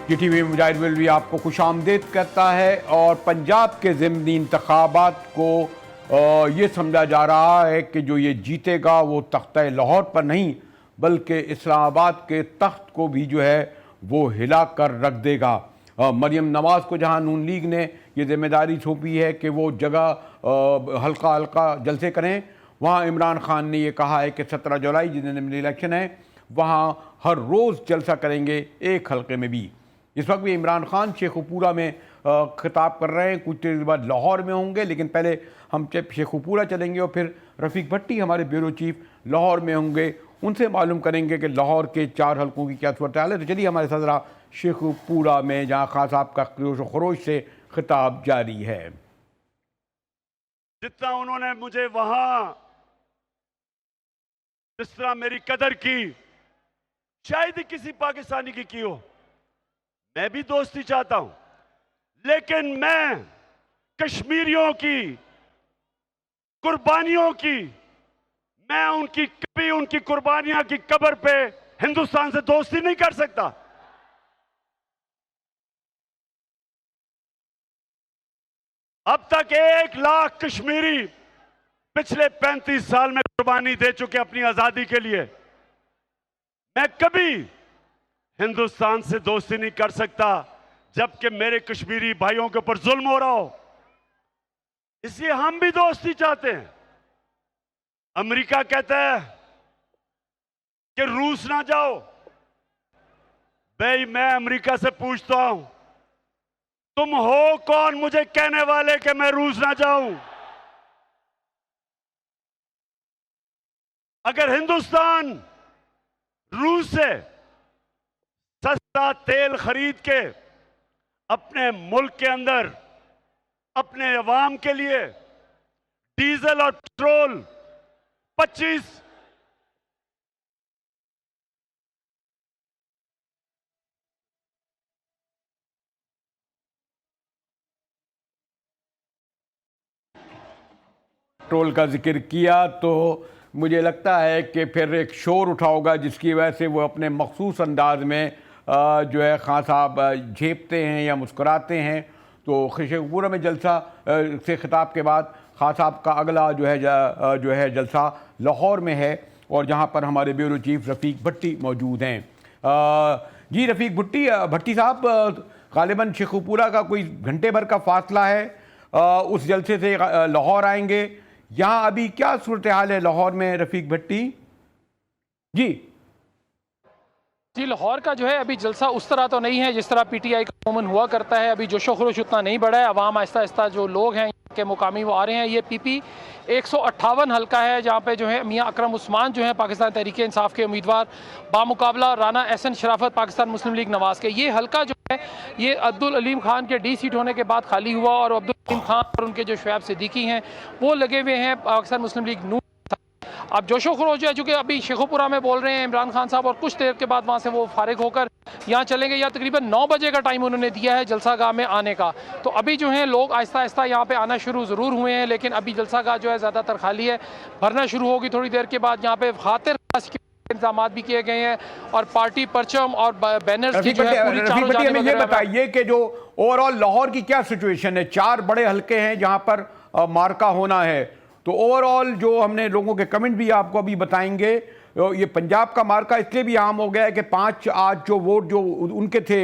Ji TV Mujahid will भी आपको खुशामदीद कहता है। और पंजाब के ज़िमनी इंतखाबात को ये समझा जा रहा है कि जो ये जीतेगा वो तख्ता लाहौर पर नहीं बल्कि इस्लामाबाद के तख्त को भी जो है वो हिला कर रख देगा। मरियम नवाज़ को जहां नून लीग ने ये जिम्मेदारी सौंपी है कि वो जगह हल्का हल्का जलसे करें, वहाँ इमरान खान ने ये कहा है कि 17 जुलाई जिस दिन इलेक्शन है वहाँ हर रोज़ जलसा करेंगे, एक हल्के में भी। इस वक्त भी इमरान खान शेखुपुरा में खिताब कर रहे हैं, कुछ देर बाद लाहौर में होंगे, लेकिन पहले हम शेखुपुरा चलेंगे और फिर रफ़ीक भट्टी हमारे ब्यूरो चीफ लाहौर में होंगे, उनसे मालूम करेंगे कि लाहौर के 4 हल्कों की क्या सूरत हाल है। तो चलिए हमारे साथ रहा शेखुपुरा में, जहाँ खान साहब का जोश व खरोश से खिताब जारी है। जितना उन्होंने मुझे वहां जिस तरह मेरी कदर की, शायद ही किसी पाकिस्तानी की हो। मैं भी दोस्ती चाहता हूं, लेकिन मैं कश्मीरियों की कुर्बानियों की, मैं उनकी कभी उनकी कुर्बानियां की कब्र पे हिंदुस्तान से दोस्ती नहीं कर सकता। अब तक 1 लाख कश्मीरी पिछले 35 साल में कुर्बानी दे चुके अपनी आजादी के लिए। मैं कभी हिंदुस्तान से दोस्ती नहीं कर सकता जबकि मेरे कश्मीरी भाइयों के ऊपर जुल्म हो रहा हो। इसलिए हम भी दोस्ती चाहते हैं। अमेरिका कहता है कि रूस ना जाओ। भाई मैं अमेरिका से पूछता हूं, तुम हो कौन मुझे कहने वाले कि मैं रूस ना जाऊं? अगर हिंदुस्तान रूस से सस्ता तेल खरीद के अपने मुल्क के अंदर अपने अवाम के लिए डीजल और पेट्रोल 25 पेट्रोल का जिक्र किया तो मुझे लगता है कि फिर एक शोर उठा होगा जिसकी वजह से वो अपने मखसूस अंदाज में जो है खान साहब झेपते हैं या मुस्कुराते हैं। तो शेखुपुरा में जलसा से खिताब के बाद खान साहब का अगला जो है जलसा लाहौर में है, और जहाँ पर हमारे ब्यूरो चीफ रफ़ीक भट्टी मौजूद हैं। जी रफ़ीक भट्टी साहब, गालिबन शेखुपुरा का कोई घंटे भर का फासला है, उस जलसे से लाहौर आएंगे। यहाँ अभी क्या सूरत हाल है लाहौर में रफ़ीक भट्टी जी? जी, लाहौर का जो है अभी जलसा उस तरह तो नहीं है जिस तरह पीटीआई का अमूमन हुआ करता है। अभी जोशो खरोश उतना नहीं बढ़ा है। अवाम आहिस्ता आहिस्ता जो लोग हैं के मुकामी वो आ रहे हैं। ये पीपी 158 हल्का है जहाँ पे जो है मियां अकरम उस्मान जो है पाकिस्तान तहरीक इंसाफ के उम्मीदवार बामुकाबला राना एहसन शराफत पाकिस्तान मुस्लिम लीग नवाज के। ये हल्का जो है ये अब्दुल अलीम खान के डी सीट होने के बाद खाली हुआ, और अब्दुल अलीम खान और उनके जो शुएब सिद्दीकी हैं वो लगे हुए हैं पाकिस्तान मुस्लिम लीग नून। अब जोशो खरोश है, चूँकि अभी शेखुपुरा में बोल रहे हैं इमरान खान साहब, और कुछ देर के बाद वहाँ से वो फारिग होकर यहाँ चलेंगे। या तकरीबन 9 बजे का टाइम उन्होंने दिया है जलसागाह में आने का। तो अभी जो है लोग आहिस्ता आहिस्ता यहाँ पे आना शुरू ज़रूर हुए हैं, लेकिन अभी जलसागाह जो है ज़्यादातर खाली है। भरना शुरू होगी थोड़ी देर के बाद। यहाँ पे खातिर इंतजाम भी किए गए हैं, और पार्टी परचम और बैनर्स की जो है पूरी चारों जानिब। ये बताइए कि जो ओवरऑल लाहौर की क्या सिचुएशन है? 4 बड़े हल्के हैं जहाँ पर मार्का होना है, तो ओवरऑल जो हमने लोगों के कमेंट भी आपको अभी बताएंगे। ये पंजाब का मार्का इसलिए भी आम हो गया है कि 5 आज जो वोट जो उनके थे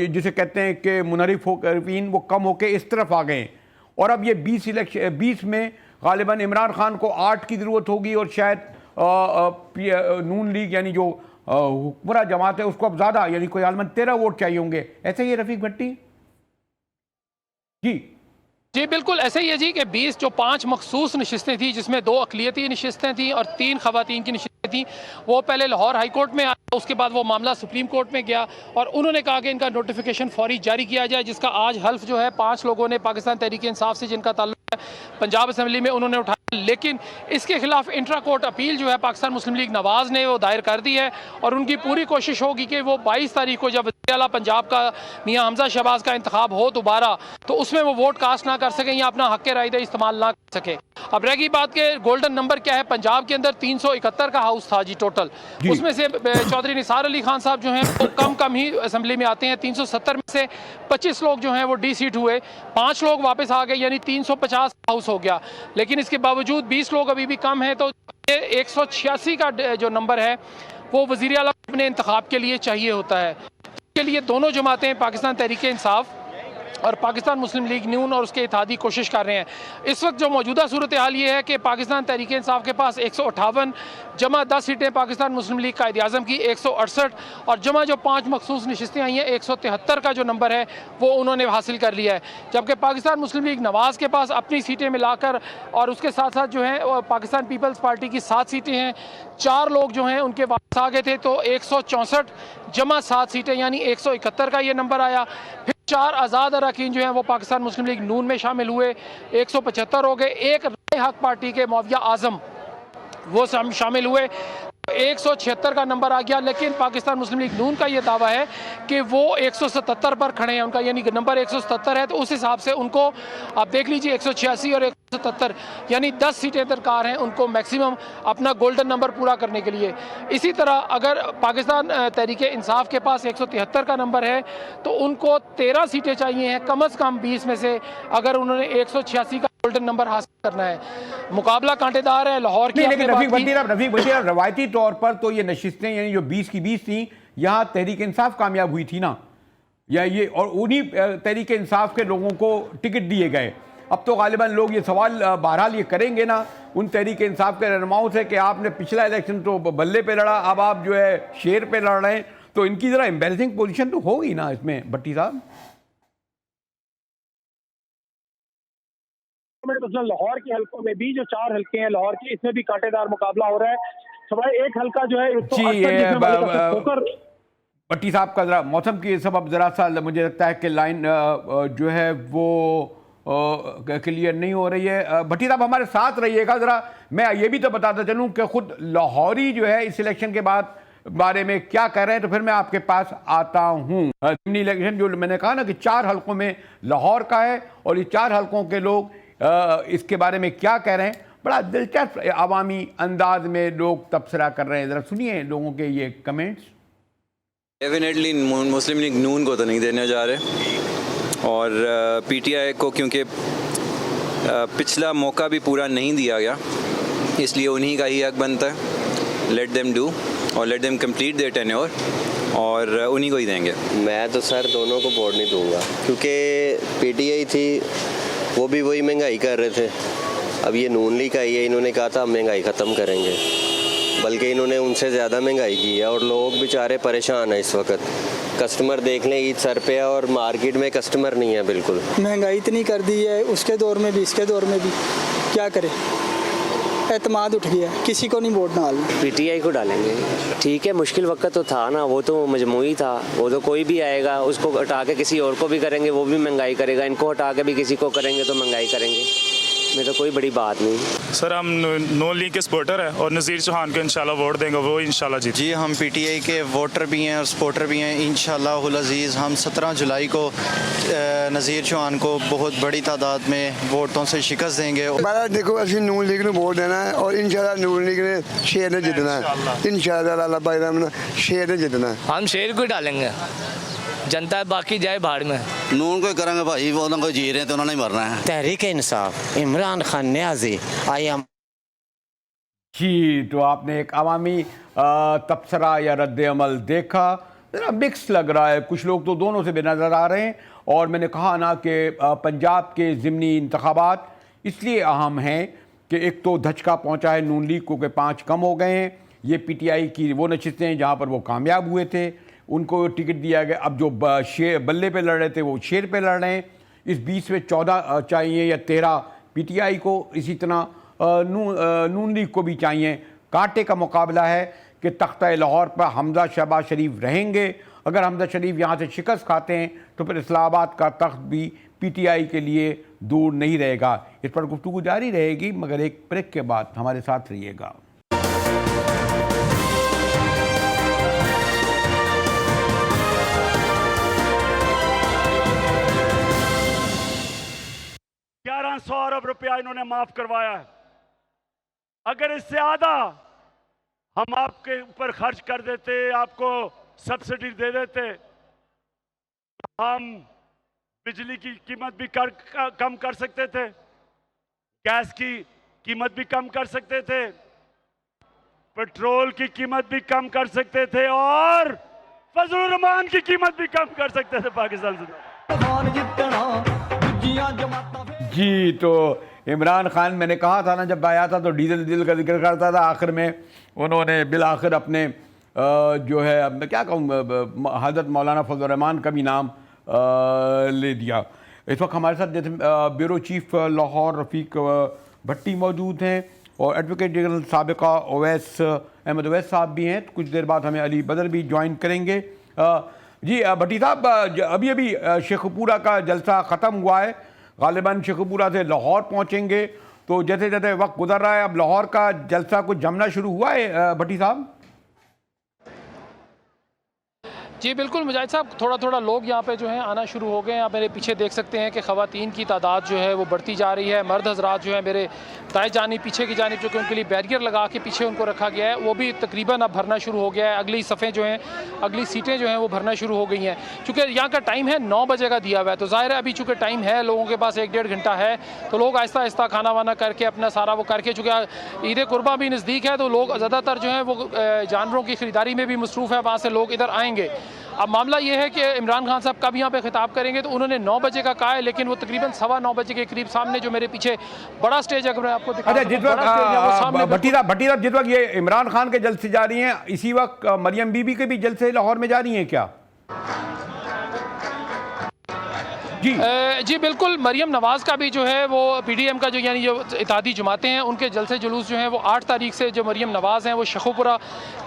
जिसे कहते हैं कि मुनहरिफीन, वो कम होके इस तरफ आ गए, और अब ये 20 में गालिबन इमरान खान को 8 की ज़रूरत होगी, और शायद नून लीग यानी जो हुक्मरान जमात है उसको अब ज़्यादा यानी कोई गालिबन 13 वोट चाहिए होंगे। ऐसे ही है रफ़ीक भट्टी जी? जी बिल्कुल ऐसे ही है जी, कि 20 जो 5 मखसूस नशिस्तें थी जिसमें 2 अक़लियती नशिस्तें थी और 3 ख़वातीन की नशिस्तें थी, वो पहले लाहौर हाई कोर्ट में आया, उसके बाद वो मामला सुप्रीम कोर्ट में गया, और उन्होंने कहा कि इनका नोटिफिकेशन फौरी जारी किया जाए, जिसका आज हल्फ जो है 5 लोगों ने पाकिस्तान तहरीक इंसाफ से जिनका ताल्लुक है पंजाब असम्बली में उन्होंने उठाया, लेकिन इसके खिलाफ इंट्रा कोर्ट अपील जो है पाकिस्तान मुस्लिम लीग नवाज़ ने वो दायर कर दी है और उनकी पूरी कोशिश होगी कि वो 22 तारीख को जब वज़ीर आला पंजाब का मियाँ हमजा शहबाज का इंतखाब हो दोबारा, तो उसमें वो वोट कास्ट ना कर सकें या अपना हक़ राय इस्तेमाल ना कर सके। अब रह गई बात के गोल्डन नंबर क्या है। पंजाब के अंदर 371 का हाउस था जी टोटल, उसमें से चौधरी निसार अली खान साहब जो हैं वो कम ही असम्बली में आते हैं। 370 में से 25 लोग जो हैं वो डी सीट हुए, 5 लोग वापस आ गए, यानी 350 हाउस हो गया। लेकिन इसके बावजूद 20 लोग अभी भी कम है, तो 186 का जो नंबर है वो वज़ीर आला अपने इंतखाब के लिए चाहिए होता है। इसके लिए दोनों जमातें पाकिस्तान तहरीक इंसाफ और पाकिस्तान मुस्लिम लीग नून और उसके इत्तेहादी कोशिश कर रहे हैं। इस वक्त जो मौजूदा सूरत हाल ये है कि पाकिस्तान तहरीक इंसाफ के पास 158 जमा 10 सीटें, पाकिस्तान मुस्लिम लीग कायद आज़म की 168 और जमा जो 5 मखसूस नशिस्तें आई हैं 173 का जो नंबर है वो उन्होंने हासिल कर लिया है। जबकि पाकिस्तान मुस्लिम लीग नवाज़ के पास अपनी सीटें मिलाकर और उसके साथ साथ जो है पाकिस्तान पीपल्स पार्टी की 7 सीटें हैं, 4 लोग जो हैं उनके वापस आ गए थे, तो 164 जमा 7 सीटें यानी 171 का ये नंबर आया। फिर 4 आज़ाद अरकान जो हैं वो पाकिस्तान मुस्लिम लीग नून में शामिल हुए, 175 हो गए। एक राय हक पार्टी के मौविया आज़म वो शामिल हुए, 176 का नंबर आ गया। लेकिन पाकिस्तान मुस्लिम लीग नून का ये दावा है कि वो 177 पर खड़े हैं, उनका यानी नंबर 177 है, तो उस हिसाब से उनको आप देख लीजिए 186 और 177 यानी 10 सीटें दरकार हैं उनको मैक्सिमम अपना गोल्डन नंबर पूरा करने के लिए। इसी तरह अगर पाकिस्तान तहरीक इंसाफ के पास 173 का नंबर है तो उनको 13 सीटें चाहिए हैं कम अज़ कम 20 में से, अगर उन्होंने 186 का गोल्डन नंबर हासिल करना है। मुकाबला कांटेदार है। लाहौर की लेकिन रफीक वजीर रवायती तौर पर तो ये नशिस्तें यानी जो 20 की 20 थी, यहाँ तहरीक इंसाफ कामयाब हुई थी ना, या ये और उन्हीं तहरीक इंसाफ के लोगों को टिकट दिए गए। अब तो गालिबन लोग ये सवाल बहरहाल ये करेंगे ना उन तहरीक इंसाफ के रहनुमाओं से कि आपने पिछला इलेक्शन तो बल्ले पे लड़ा, अब आप जो है शेर पे लड़ रहे हैं, तो इनकी ज़रा एम्बेरसिंग पोजीशन तो होगी ना इसमें भट्टी साहब। लाहौर के हल्कों में भी जो 4 हल्के हैं लाहौर के, इसमें भी कांटेदार मुकाबला हो रहा है। सवाए एक हल्का जो है भट्टी साहब का जरा मौसम की सबब जरा सा मुझे लगता है कि लाइन जो है वो क्लियर नहीं हो रही है। भट्टी साहब हमारे साथ रहिएगा जरा। मैं ये भी तो बताता चलूं कि खुद लाहौरी जो है इस इलेक्शन के बाद बारे में क्या कह रहे हैं, तो फिर मैं आपके पास आता हूं। इलेक्शन जो मैंने कहा ना कि 4 हल्कों में लाहौर का है और ये 4 हल्कों के लोग इसके बारे में क्या कह रहे हैं, बड़ा दिलचस्प अवामी अंदाज में लोग तबसरा कर रहे हैं। ज़रा सुनिए लोगों के ये कमेंट्स। डेफिनेटली मुस्लिम लीग नून को तो नहीं देने जा रहे और पीटीआई को क्योंकि पिछला मौका भी पूरा नहीं दिया गया, इसलिए उन्हीं का ही हक बनता है। लेट देम डू और let them complete their tenure और उन्हीं को ही देंगे। मैं तो सर दोनों को वोट नहीं दूंगा, क्योंकि पीटीआई थी वो भी वही महंगाई कर रहे थे। अब ये नून लीग आई है, इन्होंने कहा था हम महंगाई ख़त्म करेंगे, बल्कि इन्होंने उनसे ज़्यादा महंगाई की है और लोग बेचारे परेशान हैं इस वक्त। कस्टमर देख लें ईद सर पे है और मार्केट में कस्टमर नहीं है बिल्कुल। महंगाई इतनी कर दी है, उसके दौर में भी इसके दौर में भी क्या करें, एतमाद उठ गया, किसी को नहीं वोट डालना। पीटीआई को डालेंगे। ठीक है, मुश्किल वक्त तो था ना, वो तो मजमूई था, वो तो कोई भी आएगा उसको हटा के किसी और को भी करेंगे, वो भी महंगाई करेगा, इनको हटा के भी किसी को करेंगे तो महंगाई करेंगे, में तो कोई बड़ी बात नहीं। सर हम नून लीग के सपोर्टर हैं और नज़ीर चौहान को इंशाल्लाह वोट देंगे, वो इंशाल्लाह जीत। जी हम पीटीआई के वोटर भी हैं और सपोर्टर भी हैं। इंशाल्लाह अज़ीज़ हम 17 जुलाई को नज़ीर चौहान को बहुत बड़ी तादाद में वोटों से शिकस्त देंगे। देखो असं नून लीग ने वोट देना है और इंशाल्लाह नून लीग ने शेर ने जितना है, इंशाल्लाह शेर ने जितना है। हम शेर को डालेंगे, जनता बाकी जाए भाड़ में। नून को करेंगे भाई, वो कोई जी रहे हैं तो उन्होंने ही मरना है। Tehreek Insaf Imran Khan Niazi I am. जी तो आपने एक अवामी तबसरा या रद्द अमल देखा, ज़रा मिक्स लग रहा है, कुछ लोग तो दोनों से बेनज़र आ रहे हैं। और मैंने कहा ना कि पंजाब के ज़िमनी इंतखाबात इसलिए अहम हैं कि एक तो धचका पहुँचा है नून लीग को कि 5 कम हो गए हैं। ये पीटीआई की वो नशिस्तें हैं जहाँ पर वो कामयाब हुए थे, उनको टिकट दिया गया। अब जो बल्ले पे लड़ रहे थे वो शेर पे लड़ रहे हैं। इस 20 में 14 चाहिए या 13 पीटीआई को, इसी तरह नून लीग को भी चाहिए। कांटे का मुकाबला है कि तख्ता लाहौर पर हमजा शहबाज शरीफ रहेंगे। अगर हमजा शरीफ यहाँ से शिकस्त खाते हैं तो फिर इस्लामाबाद का तख्त भी पीटीआई के लिए दूर नहीं रहेगा। इस पर गुफ्तगू जारी रहेगी, मगर एक ब्रेक के बाद हमारे साथ रहिएगा। ₹1100 अरब रुपया इन्होंने माफ करवाया है। अगर इससे आधा हम आपके ऊपर खर्च कर देते, आपको सब्सिडी दे देते, हम बिजली की कीमत भी कम कर सकते थे, गैस की कीमत भी कम कर सकते थे, पेट्रोल की कीमत भी कम कर सकते थे और फजलुर रहमान की कीमत भी कम कर सकते थे पाकिस्तान से। जी, तो इमरान खान, मैंने कहा था ना जब आया था तो डीजल का जिक्र करता था, आखिर में उन्होंने बिल आखिर अपने जो है, अब मैं क्या कहूँ, हज़रत मौलाना फजलुर रहमान का भी नाम ले दिया। इस वक्त हमारे साथ जैसे ब्यूरो चीफ लाहौर रफ़ीक भट्टी मौजूद हैं और एडवोकेट जनरल साबिका अहमद ओवैस साहब भी हैं। कुछ देर बाद हमें अली बदर भी ज्वाइन करेंगे। जी भट्टी साहब, अभी अभी शेखपुरा का जलसा ख़त्म हुआ है, गालिबन शेखपुरा से लाहौर पहुँचेंगे, तो जैसे जैसे वक्त गुजर रहा है अब लाहौर का जलसा कुछ जमना शुरू हुआ है भट्टी साहब? जी बिल्कुल मुजाहिद साहब, थोड़ा थोड़ा लोग यहाँ पे जो है आना शुरू हो गए हैं। आप मेरे पीछे देख सकते हैं कि ख़वातीन की तादाद जो है वो बढ़ती जा रही है। मर्द हजरात जो है मेरे दाएं जानिब, पीछे की जानिब, जो कि उनके लिए बैरियर लगा के पीछे उनको रखा गया है, वो भी तकरीबन अब भरना शुरू हो गया है। अगली सफ़ें जो हैं, अगली सीटें जो हैं वो भरना शुरू हो गई हैं। चूँकि यहाँ का टाइम है 9 बजे का दिया हुआ है, तो ज़ाहिर है अभी चूँकि टाइम है, लोगों के पास 1-1.5 घंटा है, तो लोग आहिस्ता आहिस्ता खाना वाना करके अपना सारा वो करके, चूँकि ईद कुर्बा भी नज़दीक है, तो लोग ज़्यादातर जो है वो जानवरों की ख़रीदारी में भी मसरूफ़ है, वहाँ से लोग इधर आएँगे। अब मामला ये है कि इमरान खान साहब कब यहाँ पे खिताब करेंगे, तो उन्होंने 9 बजे का कहा है, लेकिन वो तकरीबन 9:15 बजे के करीब सामने जो मेरे पीछे बड़ा स्टेज है, अगर मैं आपको दिखा, जिस वक्त भट्टी साहब जिस वक्त ये इमरान खान के जलसे जा रही हैं, इसी वक्त मरियम बीबी के भी जलसे लाहौर में जा रही हैं क्या? जी बिल्कुल, मरियम नवाज़ का भी जो है वो PDM का जो यानी जो इत्तेहादी जमातें हैं उनके जलसे जुलूस जो हैं वो 8 तारीख से जो मरियम नवाज़ हैं वो शेखपुरा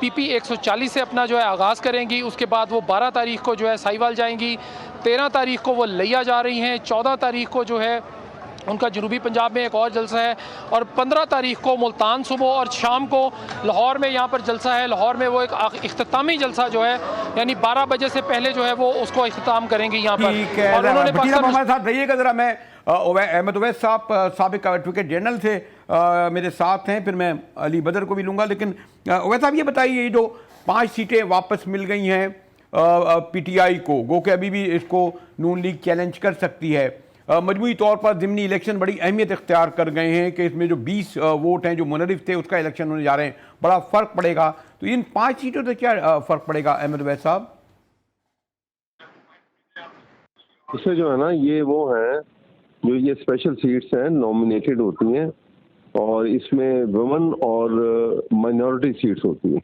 PP 140 से अपना जो है आगाज़ करेंगी। उसके बाद वो 12 तारीख को जो है साहिवाल जाएंगी, 13 तारीख को वो लिया जा रही हैं, 14 तारीख को जो है उनका जनूबी पंजाब में एक और जलसा है, और 15 तारीख को मुल्तान सुबह और शाम को लाहौर में यहाँ पर जलसा है। लाहौर में वो एक इख्तितामी जलसा जो है यानी 12 बजे से पहले जो है वो उसको इख्तिताम करेंगे यहाँ पर। और उन्होंने हमारे साथ रहिएगा ज़रा। मैं अहमद ओवैस साहब साबिक एडवोकेट जनरल से मेरे साथ हैं, फिर मैं अली बदर को भी लूँगा, लेकिन ओवैस साहब ये बताइए, जो 5 सीटें वापस मिल गई हैं PTI को, गो के अभी भी इसको नून लीग चैलेंज कर सकती है, मजमूई तौर पर ज़िमनी इलेक्शन बड़ी अहमियत इख्तियार कर गए हैं कि इसमें जो 20 वोट हैं जो मुनरिफ थे उसका इलेक्शन होने जा रहे हैं, बड़ा फ़र्क पड़ेगा, तो इन 5 सीटों से क्या फ़र्क पड़ेगा अहमद ओवैस साहब? इससे जो है ना, ये वो हैं जो ये स्पेशल सीट्स हैं, नॉमिनेटेड होती हैं, और इसमें वुमेन और माइनॉरिटी सीट्स होती हैं,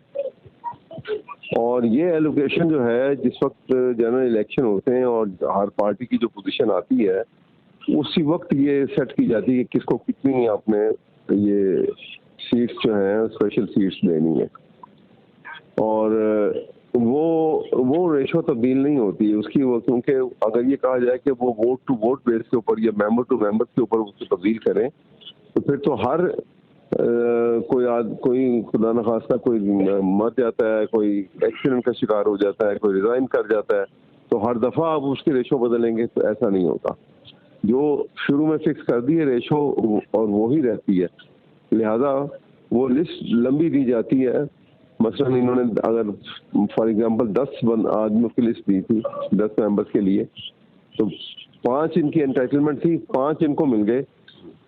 और ये एलोकेशन जो है जिस वक्त जनरल इलेक्शन होते हैं और हर पार्टी की जो पोजीशन आती है उसी वक्त ये सेट की जाती है कि किसको कितनी आपने ये सीट्स जो हैं स्पेशल सीट्स देनी है, और वो रेशो तब्दील नहीं होती है उसकी, वो क्योंकि अगर ये कहा जाए कि वो वोट टू वोट बेस के ऊपर या मेंबर टू मेंबर के ऊपर उसको तब्दील करें, तो फिर तो हर कोई खुदा न खास्ता कोई मर जाता है, कोई एक्सीडेंट का शिकार हो जाता है, कोई रिजाइन कर जाता है, तो हर दफ़ा आप उसकी रेशो बदलेंगे, तो ऐसा नहीं होता। जो शुरू में फिक्स कर दी है रेशो और वो ही रहती है, लिहाजा वो लिस्ट लंबी दी जाती है। मसलन इन्होंने अगर फॉर एग्जांपल 10 आदमियों की लिस्ट दी थी 10 मेंबर्स के लिए, तो 5 इनकी एंटाइटलमेंट थी, 5 इनको मिल गए,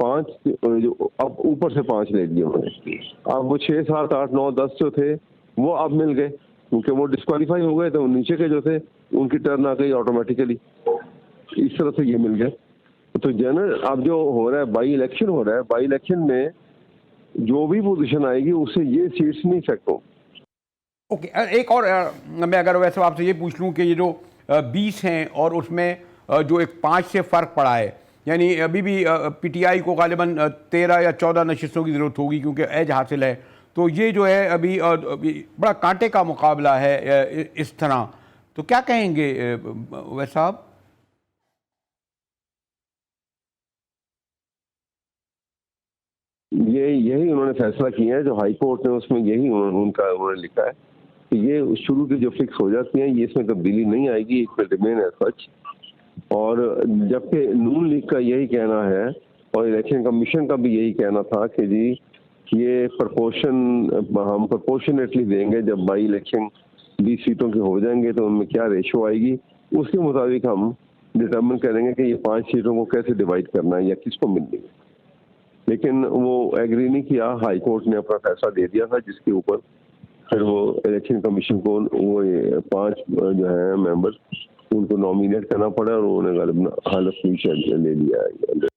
5 जो अब ऊपर से 5 ले लिए उन्होंने, अब वो 6, 7, 8, 9, 10 जो थे वो अब मिल गए, क्योंकि वो डिस्क्वालीफाई हो गए, तो नीचे के जो थे उनकी टर्न आ गई ऑटोमेटिकली, इस तरह से ये मिल गए। तो जनरल अब जो हो रहा है बाई इलेक्शन हो रहा है, बाई इलेक्शन में जो भी पोजीशन आएगी उससे ये सीट्स नहीं इफेक्ट हो। ओके, एक और मैं अगर वैसे आपसे ये पूछ लूँ कि ये जो 20 हैं और उसमें जो एक 5 से फ़र्क पड़ा है, यानी अभी भी PTI को गालिबन 13 या 14 नशिस्तों की ज़रूरत होगी क्योंकि एज हासिल है, तो ये जो है अभी बड़ा कांटे का मुकाबला है इस तरह, तो क्या कहेंगे वैसा साहब? यही उन्होंने फैसला किया है, जो हाई कोर्ट ने उसमें यही उन्होंने लिखा है कि ये शुरू की जो फिक्स हो जाती हैं ये इसमें तब्दीली नहीं आएगी, it will remain as such. और जबकि नून लीग का यही कहना है और इलेक्शन कमीशन का भी यही कहना था कि जी ये हम प्रोपोर्शनेटली देंगे, जब बाई इलेक्शन 20 सीटों के हो जाएंगे तो उनमें क्या रेशो आएगी उसके मुताबिक हम डिटर्मिन करेंगे कि ये 5 सीटों को कैसे डिवाइड करना है या किसको मिलनी है। लेकिन वो एग्री नहीं किया, हाई कोर्ट ने अपना फैसला दे दिया था, जिसके ऊपर फिर वो इलेक्शन कमीशन को वो 5 जो है मेंबर्स उनको नॉमिनेट करना पड़ा और उन्होंने हलफ ले लिया है।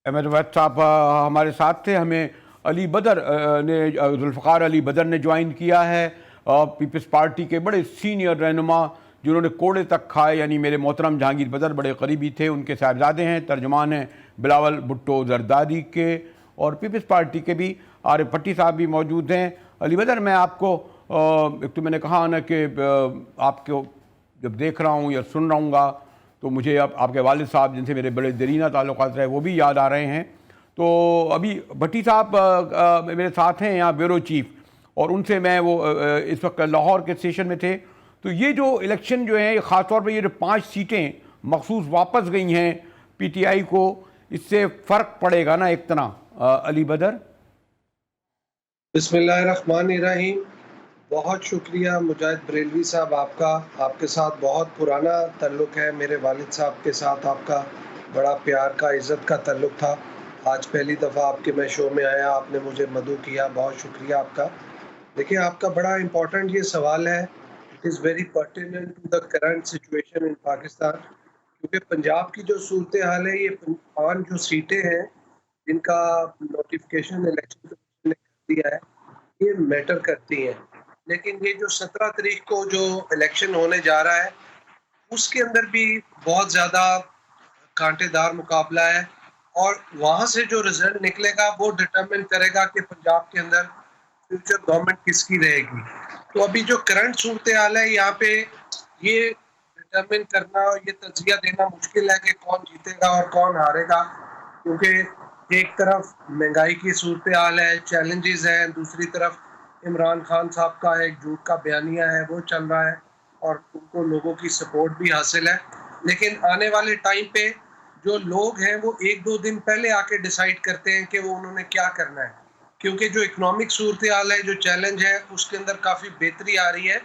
अहमद वैद साहब हमारे साथ थे, हमें अली बदर ने जुल्फ़िकार अली बदर ने ज्वाइन किया है, पीपल्स पार्टी के बड़े सीनियर रहनुमा जिन्होंने कोड़े तक खाए, यानी मेरे मोहतरम जहांगीर बदर बड़े करीबी थे, उनके साहबजादे हैं, तर्जमान हैं बिलावल भुट्टो जरदारी के, और पीपल्स पार्टी के भी आरिफ भट्टी साहब भी मौजूद हैं। अली बदर, मैं आपको एक तो मैंने कहा ना कि आपको जब देख रहा हूँ या सुन रहा हूँगा तो मुझे अब आपके वालिद साहब जिनसे मेरे बड़े दरीना ताल्लुकात रहे वो भी याद आ रहे हैं। तो अभी भट्टी साहब मेरे साथ हैं यहाँ ब्यूरो चीफ, और उनसे मैं वो इस वक्त लाहौर के सेशन में थे। तो ये जो इलेक्शन जो है ख़ास तौर पर ये जो 5 सीटें मखसूस वापस गई हैं PTI को, इससे फ़र्क पड़ेगा ना एक तरह अली बदर? बिस्मिल्लाहिर्रहमानिर्रहीम। बहुत शुक्रिया मुजाहिद बरेलवी साहब आपका, आपके साथ बहुत पुराना ताल्लुक़ है, मेरे वालिद साहब के साथ आपका बड़ा प्यार का इज़्ज़त का ताल्लुक़ था। आज पहली दफ़ा आपके मैं शो में आया, आपने मुझे मदऊ किया, बहुत शुक्रिया आपका। देखिए आपका बड़ा इम्पोर्टेंट ये सवाल है, it is very pertinent to the current situation in Pakistan, क्योंकि पंजाब की जो सूरत हाल है, ये 5 जो सीटें हैं जिनका नोटिफिकेशन इलेक्शन कमीशन ने कर दिया है, ये मैटर करती हैं। लेकिन ये जो 17 तारीख को जो इलेक्शन होने जा रहा है उसके अंदर भी बहुत ज़्यादा कांटेदार मुकाबला है, और वहाँ से जो रिजल्ट निकलेगा वो डिटरमिन करेगा कि पंजाब के अंदर फ्यूचर गवर्नमेंट किसकी रहेगी। तो अभी जो करंट सूरत हाल है यहाँ पे ये डिटरमिन करना और ये तजिया देना मुश्किल है कि कौन जीतेगा और कौन हारेगा, क्योंकि एक तरफ महंगाई की सूरत हाल है, चैलेंजेस हैं, दूसरी तरफ इमरान खान साहब का एक झूठ का बयानिया है वो चल रहा है और उनको लोगों की सपोर्ट भी हासिल है। लेकिन आने वाले टाइम पे जो लोग हैं वो 1-2 दिन पहले आके डिसाइड करते हैं कि वो उन्होंने क्या करना है, क्योंकि जो इकोनॉमिक सूरत हाल है, जो चैलेंज है, उसके अंदर काफ़ी बेहतरी आ रही है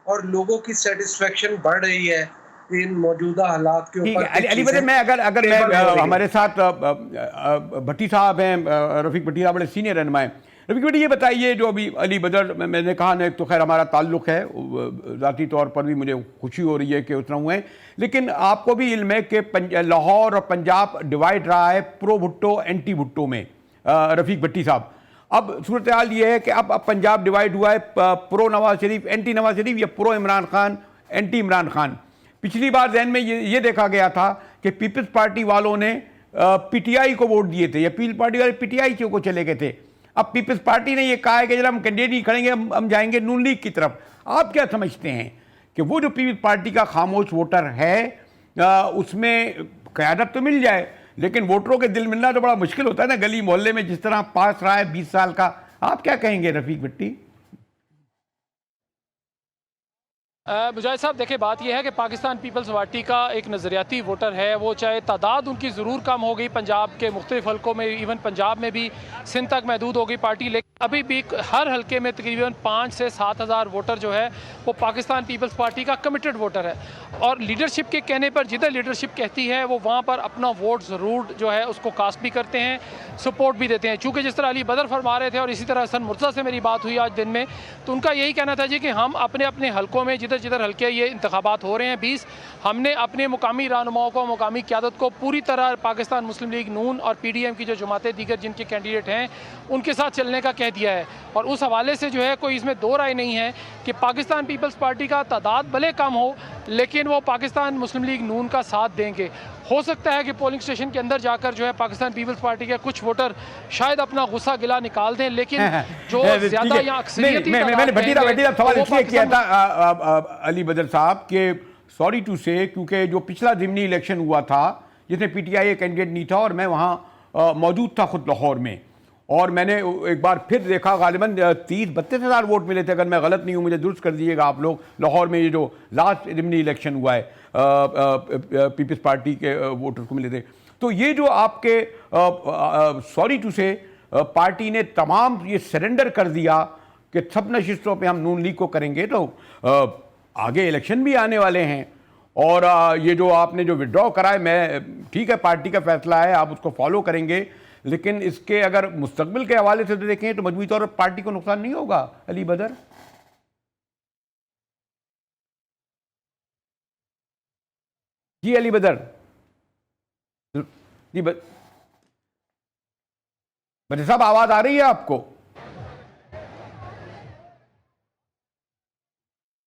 और लोगों की सेटिस्फेक्शन बढ़ रही है इन मौजूदा हालात के ऊपर। अली बदर, मैं अगर मैं हमारे साथ भट्टी साहब हैं, रफ़ीक भट्टी साहब बड़े सीनियर रहनुमा हैं। रफ़ीक भट्टी, ये बताइए जो अभी अली बदर मैंने कहा ना, एक तो खैर हमारा ताल्लुक़ है, ज़ाती तौर पर भी मुझे खुशी हो रही है कि उतना हुए हैं, लेकिन आपको भी इल्म है कि लाहौर और पंजाब डिवाइड रहा है प्रो भुट्टो एंटी भुट्टो में। रफ़ीक भट्टी साहब, अब सूरत हाल ये है कि अब पंजाब डिवाइड हुआ है प्रो नवाज शरीफ एंटी नवाज शरीफ या प्रो इमरान खान एंटी इमरान खान। पिछली बार जहन में ये देखा गया था कि पीपल्स पार्टी वालों ने PTI को वोट दिए थे या पीपल्स पार्टी वाले PTI को चले गए थे। अब पीपल्स पार्टी ने ये कहा है कि जब हम कैंडिडेट नहीं खड़ेंगे हम जाएंगे नून लीग की तरफ। आप क्या समझते हैं कि वो जो पीपल्स पार्टी का खामोश वोटर है उसमें क़यादत तो मिल जाए, लेकिन वोटरों के दिल मिलना तो बड़ा मुश्किल होता है ना, गली मोहल्ले में जिस तरह पास रहा है 20 साल का। आप क्या कहेंगे रफ़ीक भट्टी? मुजाहिद साहब, देखिए बात यह है कि पाकिस्तान पीपल्स पार्टी का एक नज़रियाती वोटर है, वो चाहे तादाद उनकी ज़रूर कम हो गई पंजाब के मुख्तलिफ हल्कों में, इवन पंजाब में भी सिंध तक महदूद हो गई पार्टी, लेकिन अभी भी हर हल्के में तकरीबन 5 से 7 हज़ार वोटर जो है वो पाकिस्तान पीपल्स पार्टी का कमिटेड वोटर है। और लीडरशिप के कहने पर जिधर लीडरशिप कहती है वो वहाँ पर अपना वोट ज़रूर जो है उसको कास्ट भी करते हैं, सपोर्ट भी देते हैं। चूँकि जिस तरह अली बदर फरमा रहे थे और इसी तरह हसन मुर्तज़ा से मेरी बात हुई आज दिन में, तो उनका यही कहना था जी कि हम अपने अपने हल्कों में जिधर जिधर हल्के ये इंतखाबात हो रहे हैं 20, हमने अपने मुकामी रहनुमाओं को, मुकामी क़यादत को पूरी तरह पाकिस्तान मुस्लिम लीग नून और PDM की जो जमातें दीगर जिनके कैंडिडेट हैं उनके साथ चलने का कह दिया है। और उस हवाले से जो है कोई इसमें दो राय नहीं है कि पाकिस्तान पीपल्स पार्टी का तादाद भले कम हो लेकिन वो पाकिस्तान मुस्लिम लीग नून का साथ देंगे। हो सकता है कि पोलिंग स्टेशन के अंदर जाकर जो है पाकिस्तान पीपल्स पार्टी के कुछ वोटर शायद अपना गुस्सा गिला निकाल दें, लेकिन जो ज्यादा या अक्सरियती मैंने भट्टी साहब सवाल इसलिए किया था अली बदर साहब के, सॉरी टू से, क्योंकि जो पिछला ज़िमनी इलेक्शन हुआ था जिसमें PTI कैंडिडेट नहीं था और मैं वहाँ मौजूद था खुद लाहौर में, और मैंने एक बार फिर देखा गालिबन 30-32 हज़ार वोट मिले थे, अगर मैं गलत नहीं हूँ मुझे दुरुस्त कर दीजिएगा आप लोग। लाहौर में ये जो लास्ट जिमनी इलेक्शन हुआ है पीपल्स पार्टी के वोटर्स को मिले थे। तो ये जो आपके सॉरी टू से पार्टी ने तमाम ये सरेंडर कर दिया कि सब नशिस्तों पे हम नून लीग को करेंगे, तो आगे इलेक्शन भी आने वाले हैं और ये जो आपने जो विड्रॉ करा है, मैं ठीक है पार्टी का फैसला है, आप उसको फॉलो करेंगे, लेकिन इसके अगर मुस्तकबिल के हवाले से देखें तो मजबूरी तौर पर पार्टी को नुकसान नहीं होगा। अली बदर जी, अली बदर जी, बदर साहब आवाज आ रही है आपको?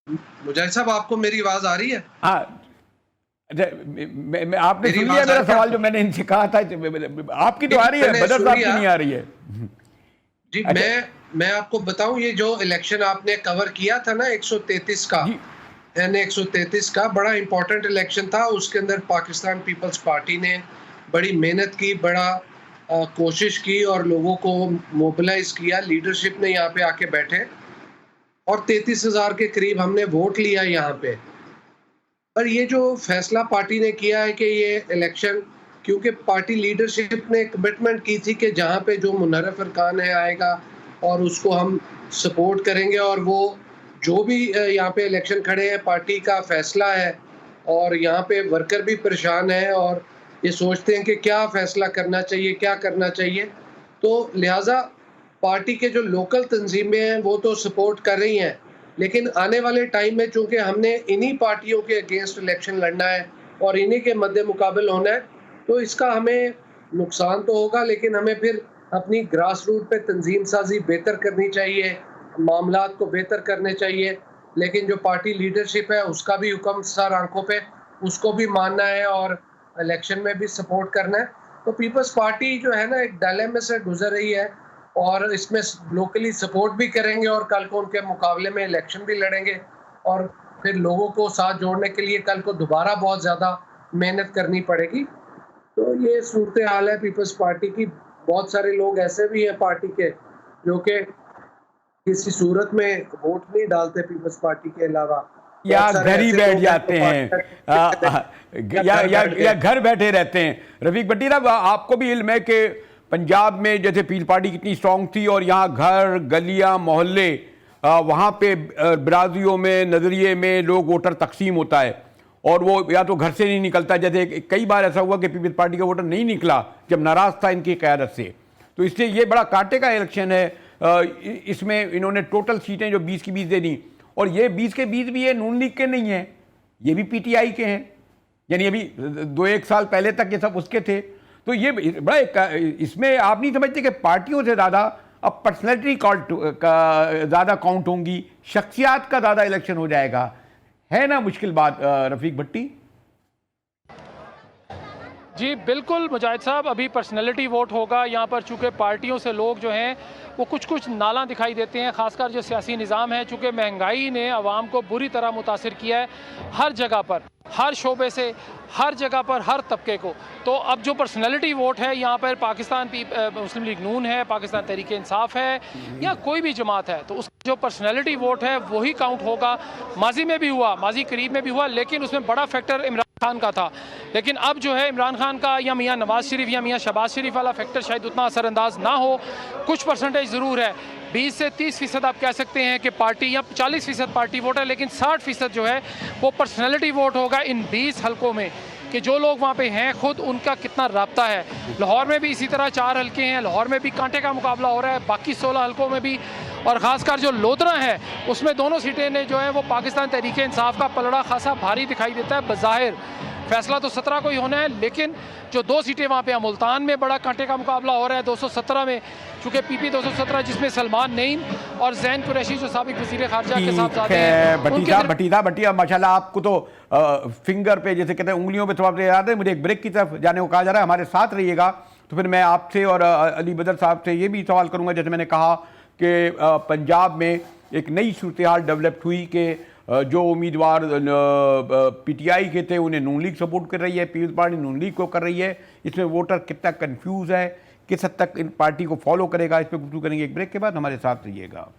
मुजाहिद साहब आपको मेरी आवाज आ रही है? हाँ, आपने सुन लिया मेरा सवाल जो मैंने इनसे कहा था? आपकी तो आ रही है, बदर साहब की नहीं आ रही है जी। मैं आपको बताऊं, ये जो इलेक्शन आपने कवर किया था ना 133 का, N133 का, बड़ा इंपॉर्टेंट इलेक्शन था। उसके अंदर पाकिस्तान पीपल्स पार्टी ने बड़ी मेहनत की, बड़ा कोशिश की और लोगों को मोबिलाइज किया। लीडरशिप ने यहाँ पे आके बैठे और 33,000 के करीब हमने वोट लिया यहाँ पे। पर ये जो फैसला पार्टी ने किया है कि ये इलेक्शन, क्योंकि पार्टी लीडरशिप ने कमिटमेंट की थी कि जहाँ पे जो मुनर्रफ अरकान है आएगा और उसको हम सपोर्ट करेंगे, और वो जो भी यहाँ पे इलेक्शन खड़े हैं पार्टी का फैसला है, और यहाँ पे वर्कर भी परेशान है और ये सोचते हैं कि क्या फैसला करना चाहिए, क्या करना चाहिए। तो लिहाजा पार्टी के जो लोकल तंजीमें हैं वो तो सपोर्ट कर रही हैं, लेकिन आने वाले टाइम में चूंकि हमने इन्हीं पार्टियों के अगेंस्ट इलेक्शन लड़ना है और इन्हीं के मद्दे मुकाबल होना है, तो इसका हमें नुकसान तो होगा, लेकिन हमें फिर अपनी ग्रास रूट पे तंजीम साजी बेहतर करनी चाहिए, मामलात को बेहतर करने चाहिए। लेकिन जो पार्टी लीडरशिप है उसका भी हुक्म सर आंखों पे, उसको भी मानना है और इलेक्शन में भी सपोर्ट करना है। तो पीपल्स पार्टी जो है ना एक डायलेमा से गुजर रही है और इसमें लोकली सपोर्ट भी करेंगे और कल को उनके मुकाबले में इलेक्शन भी लड़ेंगे, और फिर लोगों को साथ जोड़ने के लिए कल को दोबारा बहुत ज़्यादा मेहनत करनी पड़ेगी। तो ये सूरत हाल है पीपल्स पार्टी की। बहुत सारे लोग ऐसे भी हैं पार्टी के जो कि किसी सूरत में वोट नहीं डालते पीपल्स पार्टी के अलावा, या घर ही बैठ जाते हैं या घर बैठे रहते हैं। रफीक भट्टी साहब, आपको भी इल्म है कि पंजाब में जैसे पीपल्स पार्टी कितनी स्ट्रांग थी और यहाँ घर गलियाँ मोहल्ले वहाँ पे बिरादरियों में नज़रिए में लोग वोटर तकसीम होता है और वो या तो घर से नहीं निकलता। जैसे कई बार ऐसा हुआ कि पीपल्स पार्टी का वोटर नहीं निकला जब नाराज़ था इनकी क़यादत से। तो इसलिए ये बड़ा कांटे का इलेक्शन है। इसमें इन्होंने टोटल सीटें जो 20 की 20 दे दी, और ये 20 के 20 भी ये नून लीग के नहीं हैं, ये भी पीटीआई के हैं, यानी अभी 2-1 साल पहले तक ये सब उसके थे। तो ये बड़ा इसमें आप नहीं समझते कि पार्टियों से ज़्यादा अब पर्सनैलिटी का ज़्यादा काउंट होंगी, शख्सियात का ज़्यादा इलेक्शन हो जाएगा, है ना मुश्किल बात रफीक भट्टी? जी बिल्कुल मुजाहिद साहब, अभी पर्सनैलिटी वोट होगा यहाँ पर। चूँकि पार्टियों से लोग जो हैं वो कुछ नाला दिखाई देते हैं, ख़ासकर जो सियासी निज़ाम है। चूँकि महंगाई ने आवाम को बुरी तरह मुतासिर किया है, हर जगह पर, हर शोबे से, हर जगह पर, हर तबके को। तो अब जो पर्सनैलिटी वोट है यहाँ पर पाकिस्तान मुस्लिम लीग नून है, पाकिस्तान तहरीक इंसाफ है या कोई भी जमात है, तो उस जो पर्सनैलिटी वोट है वही काउंट होगा। माजी में भी हुआ, माजी करीब में भी हुआ, लेकिन उसमें बड़ा फैक्टर इमरान खान का था। लेकिन अब जो है इमरान खान का या मियाँ नवाज शरीफ या मियाँ शहबाज शरीफ वाला फैक्टर शायद उतना असरअंदाज ना हो। कुछ परसेंटेज ज़रूर है, 20 से 30% आप कह सकते हैं कि पार्टी, या 40% पार्टी वोट है, लेकिन 60% जो है वो पर्सनैलिटी वोट होगा इन 20 हलकों में, कि जो लोग वहाँ पे हैं खुद उनका कितना राब्ता है। लाहौर में भी इसी तरह 4 हलके हैं, लाहौर में भी कांटे का मुकाबला हो रहा है, बाकी 16 हलकों में भी। और ख़ासकर जो लोधरा है उसमें दोनों सीटें ने जो है वो पाकिस्तान तहरीक इंसाफ का पलड़ा खासा भारी दिखाई देता है। बज़ाहिर फैसला तो 17 को ही होना है, लेकिन जो 2 सीटें वहाँ पे मुल्तान में बड़ा कांटे का मुकाबला हो रहा है 217 में, चूँकि पीपी 217 जिसमें सलमान नईम और जैन कुरैशी जो साबिक वज़ीर ख़ारजा के साथ जाते हैं। भट्टी माशाल्लाह, आपको तो फिंगर पे जैसे कहते हैं उंगलियों पे थोड़ा याद है। मुझे एक ब्रेक की तरफ जाने को कहा जा रहा है, हमारे साथ रहिएगा। तो फिर मैं आपसे और अली बदर साहब से ये भी सवाल करूँगा, जैसे मैंने कहा कि पंजाब में एक नई सूरत हाल डेवलप हुई कि जो उम्मीदवार पीटीआई के थे उन्हें नून लीग सपोर्ट कर रही है, पीपल्स पार्टी नून लीग को कर रही है। इसमें वोटर कितना कंफ्यूज है, किस हद तक इन पार्टी को फॉलो करेगा, इस पर गुफ्तगू करेंगे एक ब्रेक के बाद। हमारे साथ रहिएगा।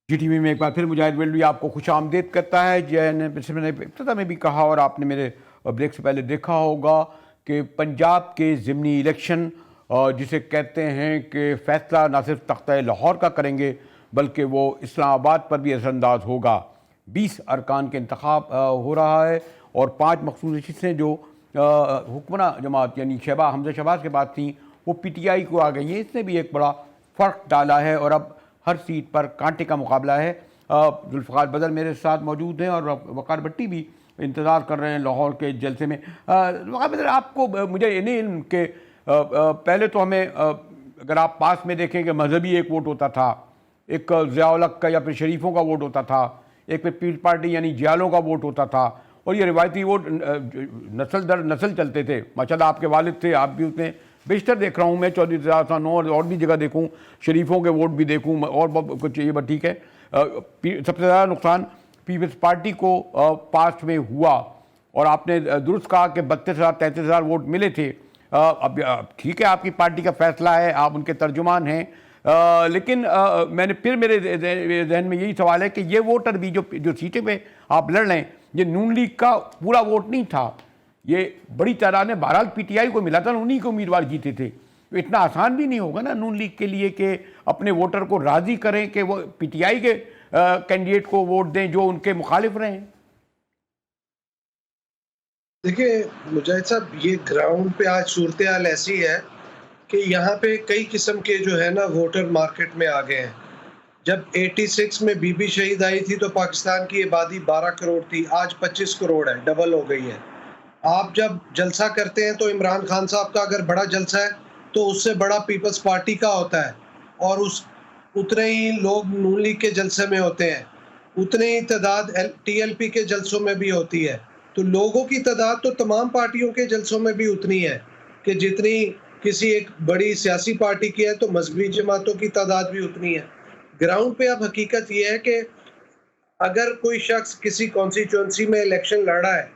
GTV में एक बार फिर मुजाहिद बेल्वी आपको खुश आमदीद करता है। मैंने इब्तिदा में भी कहा और आपने मेरे ब्रेक से पहले देखा होगा कि पंजाब के ज़िमनी इलेक्शन जिसे कहते हैं कि फ़ैसला ना सिर्फ तख्ता लाहौर का करेंगे बल्कि वो इस्लामाबाद पर भी असरअंदाज होगा। 20 अरकान के इंतखाब हो रहा है और 5 मखसूस नशिस्तें जो हुक्मरान जमात यानी हमजा शहबाज के बाद थी वो PTI को आ गई हैं। इसने भी एक बड़ा फ़र्क डाला है और अब हर सीट पर कांटे का मुकाबला है। जुल्फ़िकार बदर मेरे साथ मौजूद हैं और वक़ार भट्टी भी इंतज़ार कर रहे हैं लाहौर के जलसे में। वक़ार बदर, आपको मुझे ये नहीं इल्म कि पहले तो हमें अगर आप पास में देखें कि मजहबी एक वोट होता था, एक ज़िया-उल-हक़ का या फिर शरीफों का वोट होता था, एक पे पीपल्स पार्टी यानी जियालों का वोट होता था और ये रिवायती वोट नस्ल दर नस्ल चलते थे। माशाल्लाह आपके वालिद थे, आप भी उसमें बेशतर देख रहा हूँ मैं, चौधरी नो और भी जगह देखूँ, शरीफों के वोट भी देखूँ और कुछ ये बात ठीक है। सबसे ज़्यादा नुकसान पीपल्स पार्टी को पास्ट में हुआ और आपने दुरुस्त कहा कि 32,000-33,000 वोट मिले थे। अब ठीक है, आपकी पार्टी का फैसला है, आप उनके तर्जुमान हैं, लेकिन मैंने फिर मेरे जहन में यही सवाल है कि ये वोटर भी जो सीटें पे आप लड़ रहे हैं, ये नून लीग का पूरा वोट नहीं था, ये बड़ी तादाद में बहरहाल PTI को मिला था, उन्हीं को उम्मीदवार जीते थे। तो इतना आसान भी नहीं होगा ना नून लीग के लिए कि अपने वोटर को राज़ी करें कि वो PTI के कैंडिडेट को वोट दें जो उनके मुखालिफ रहे हैं। देखिए मुजाहिद साहब, ये ग्राउंड पे आज सूरत हाल ऐसी है कि यहाँ पे कई किस्म के जो है ना वोटर मार्केट में आ गए हैं। जब 86 में बीबी शहीद आई थी तो पाकिस्तान की आबादी 12 करोड़ थी, आज 25 करोड़ है, डबल हो गई है। आप जब जलसा करते हैं तो इमरान खान साहब का अगर बड़ा जलसा है तो उससे बड़ा पीपल्स पार्टी का होता है और उतने ही लोग नून लीग के जलसे में होते हैं, उतने ही तादाद TLP के जलसों में भी होती है। तो लोगों की तादाद तो तमाम पार्टियों के जलसों में भी उतनी है कि जितनी किसी एक बड़ी सियासी पार्टी की है, तो मजहबी जमातों की तादाद भी उतनी है। ग्राउंड पे अब हकीकत ये है कि अगर कोई शख्स किसी कॉन्स्टिट्यूंसी में इलेक्शन लड़ा है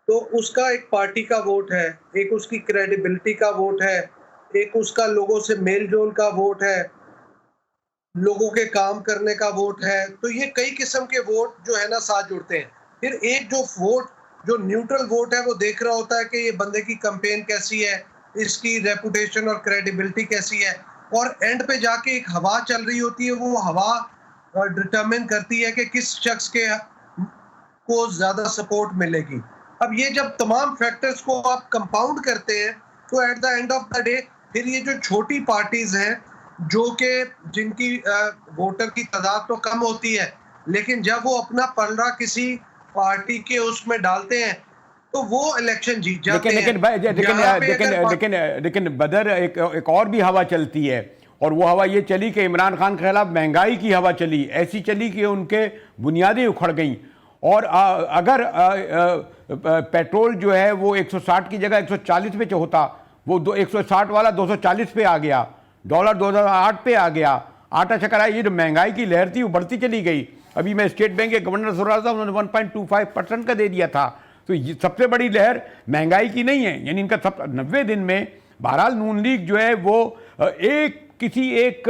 तो उसका एक पार्टी का वोट है, एक उसकी क्रेडिबिलिटी का वोट है, एक उसका लोगों से मेल जोल का वोट है, लोगों के काम करने का वोट है। तो ये कई किस्म के वोट जो है ना साथ जुड़ते हैं। फिर एक जो न्यूट्रल वोट है वो देख रहा होता है कि ये बंदे की कैंपेन कैसी है, इसकी रेपुटेशन और क्रेडिबिलिटी कैसी है, और एंड पे जाके एक हवा चल रही होती है, वो हवा डिटरमिन करती है कि किस शख्स के को ज्यादा सपोर्ट मिलेगी। अब ये जब तमाम फैक्टर्स को आप कंपाउंड करते हैं तो at the end of the day फिर ये जो छोटी पार्टीज हैं जो कि जिनकी वोटर की तादाद तो कम होती है, लेकिन जब वो अपना पलड़ा किसी पार्टी के उसमें डालते हैं तो वो इलेक्शन जीत जाते हैं। लेकिन बदर एक और भी हवा चलती है और वो हवा ये चली कि इमरान खान के खिलाफ महंगाई की हवा चली, ऐसी चली कि उनके बुनियादें उखड़ गईं। और अगर पेट्रोल जो है वो 160 की जगह 140 पे होता, वो 160 वाला 240 पे आ गया, डॉलर 2008 पे आ गया, आटा शक्कर, ये जो महंगाई की लहर थी वो बढ़ती चली गई। अभी मैं स्टेट बैंक के गवर्नर सुन रहा था, उन्होंने 1.25% का दे दिया था। तो ये सबसे बड़ी लहर महंगाई की नहीं है, यानी इनका 90 दिन में बहरहाल नून लीग जो है वो किसी एक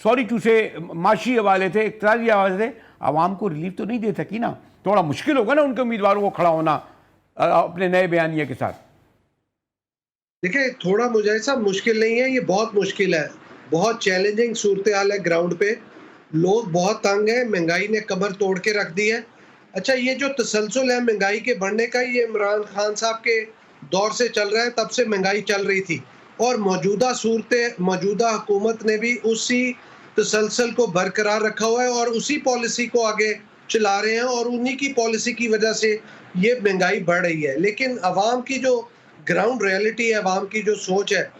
सॉरी टू से माशी हवाले से, इक़्तिदारी हवाले से आवाम को रिलीफ तो नहीं दे सकी ना। थोड़ा मुश्किल होगा ना उनके उम्मीदवारों को खड़ा होना अपने नए बयानिया के साथ। देखिए थोड़ा मुझे ऐसा मुश्किल नहीं है, ये बहुत मुश्किल है, बहुत चैलेंजिंग सूरत हाल है ग्राउंड पे। लोग बहुत तंग हैं, महंगाई ने कमर तोड़ के रख दी है। अच्छा, ये जो तसलसल है महंगाई के बढ़ने का, ये इमरान खान साहब के दौर से चल रहा है, तब से महंगाई चल रही थी और मौजूदा हुकूमत ने भी उसी तसलसल को बरकरार रखा हुआ है और उसी पॉलिसी को आगे चला रहे हैं और उन्हीं की पॉलिसी की वजह से ये महंगाई बढ़ रही है। लेकिन अवाम की जो ग्राउंड रियलिटी है, अवाम की जो सोच है,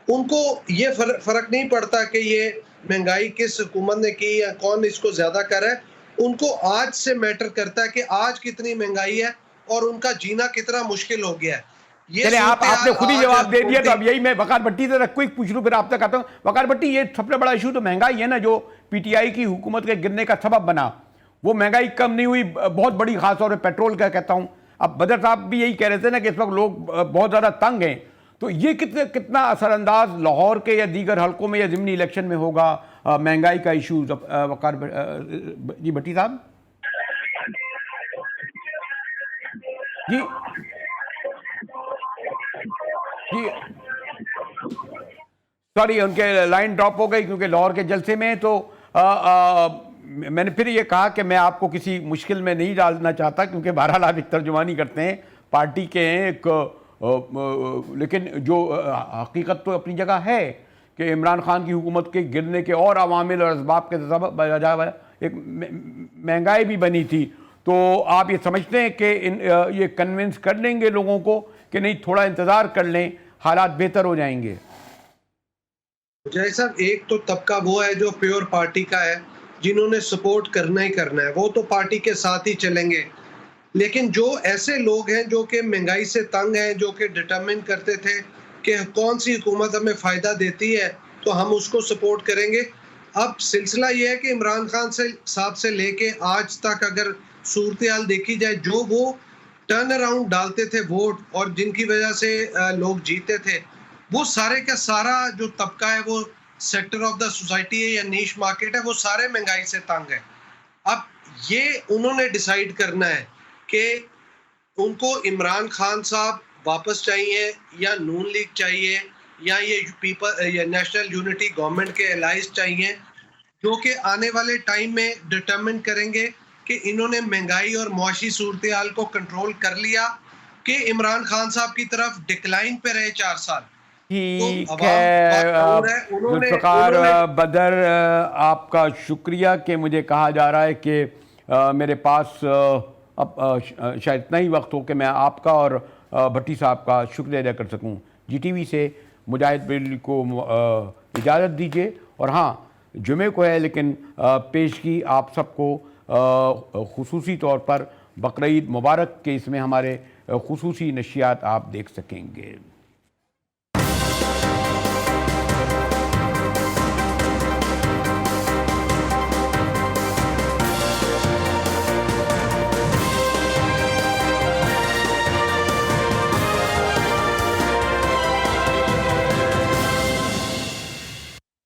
उनको ये फर्क नहीं पड़ता कि ये महंगाई किस हुकूमत ने की या कौन इसको ज्यादा कर रहा है। उनको आज से मैटर करता है कि आज कितनी महंगाई है और उनका जीना कितना मुश्किल हो गया है। ये चले आपने खुद ही आज जवाब दे दिया, तो अब रिपोर्टिंग- यही मैं वकार भट्टी से क्विक पूछ लूं, फिर आप तक आता हूं। वकार भट्टी, ये सबसे बड़ा इशू तो महंगाई है ना, जो पीटीआई की हुकूमत के गिरने का सबब बना। वो महंगाई कम नहीं हुई, बहुत बड़ी, खासतौर पर पेट्रोल का कहता हूं। अब बदर साहब भी यही कह रहे थे ना कि इस वक्त लोग बहुत ज्यादा तंग हैं, तो ये कितना असरअंदाज लाहौर के या दीगर हलकों में या ज़िमनी इलेक्शन में होगा महंगाई का इशू? वकार जी भट्टी साहब जी जी, सॉरी उनके लाइन ड्रॉप हो गई क्योंकि लाहौर के जलसे में। तो मैंने फिर ये कहा कि मैं आपको किसी मुश्किल में नहीं डालना चाहता, क्योंकि बहरहाल आप एक तर्जुमानी करते हैं, पार्टी के हैं एक, लेकिन जो हकीकत तो अपनी जगह है कि इमरान खान की हुकूमत के गिरने के और अवामिल और असबाब के सबब एक महंगाई भी बनी थी। तो आप ये समझते हैं कि ये कन्विंस कर लेंगे लोगों को कि नहीं, थोड़ा इंतज़ार कर लें, हालात बेहतर हो जाएंगे? जय साहब, एक तो तबका वो है जो प्योर पार्टी का है, जिन्होंने सपोर्ट करना ही करना है, वो तो पार्टी के साथ ही चलेंगे। लेकिन जो ऐसे लोग हैं जो कि महंगाई से तंग हैं, जो कि डिटरमिन करते थे कि कौन सी हुकूमत हमें फ़ायदा देती है तो हम उसको सपोर्ट करेंगे। अब सिलसिला ये है कि इमरान खान साहब से लेके आज तक अगर सूरत हाल देखी जाए, जो वो टर्न अराउंड डालते थे वोट और जिनकी वजह से लोग जीते थे, वो सारे का सारा जो तबका है, वो सेक्टर ऑफ द सोसाइटी है या नीश मार्केट है, वो सारे महंगाई से तंग है। अब ये उन्होंने डिसाइड करना है कि उनको इमरान खान साहब वापस चाहिए या नून लीग चाहिए या ये पीपल या नेशनल यूनिटी गवर्नमेंट के एलाइज चाहिए, जो कि आने वाले टाइम में डिटरमिन करेंगे कि इन्होंने महंगाई और मुआशी सूरत हाल को कंट्रोल कर लिया कि इमरान खान साहब की तरफ डिक्लाइन पे रहे 4 साल। ठीक है जुल्फ़िकार बदर, आपका शुक्रिया कि मुझे कहा जा रहा है कि मेरे पास अब शायद इतना ही वक्त हो कि मैं आपका और भट्टी साहब का शुक्रिया अदा कर सकूं। जीटीवी से मुजाहिद बरेलवी को इजाज़त दीजिए। और हाँ, जुमे को है, लेकिन पेशगी आप सबको खुसूसी तौर पर बकरीद मुबारक के इसमें हमारे खुसूसी नशियात आप देख सकेंगे।